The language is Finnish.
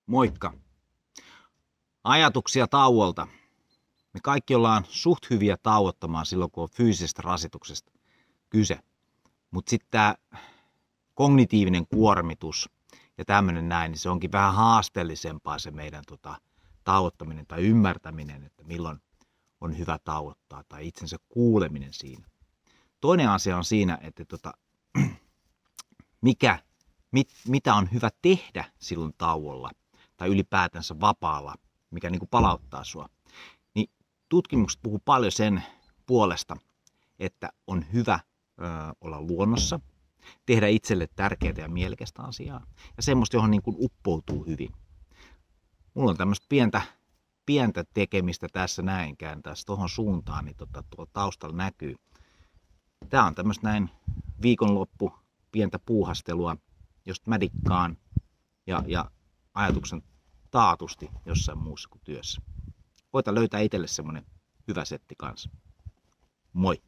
Moikka! Ajatuksia tauolta. Me kaikki ollaan suht hyviä tauottamaan silloin, kun on fyysisestä rasituksesta kyse. Mutta sitten tämä kognitiivinen kuormitus ja tämmöinen näin, niin se onkin vähän haasteellisempaa se meidän tauottaminen tai ymmärtäminen, että milloin on hyvä tauottaa tai itsensä kuuleminen siinä. Toinen asia on siinä, että mitä on hyvä tehdä silloin tauolla tai ylipäätänsä vapaalla, mikä niin kuin palauttaa sua. Niin tutkimukset puhuu paljon sen puolesta, että on hyvä olla luonnossa, tehdä itselle tärkeää ja mielekästä asiaa ja semmoista, johon niin kuin uppoutuu hyvin. Mulla on tämmöistä pientä tekemistä tässä näin, kääntäisi tuohon suuntaan, niin tuolla taustalla näkyy. Tää on tämmöistä näin viikonloppu, pientä puuhastelua, josta mä dikkaan ja ajatuksen taatusti jossain muussa kuin työssä. Koita löytää itselle semmonen hyvä setti kanssa. Moi!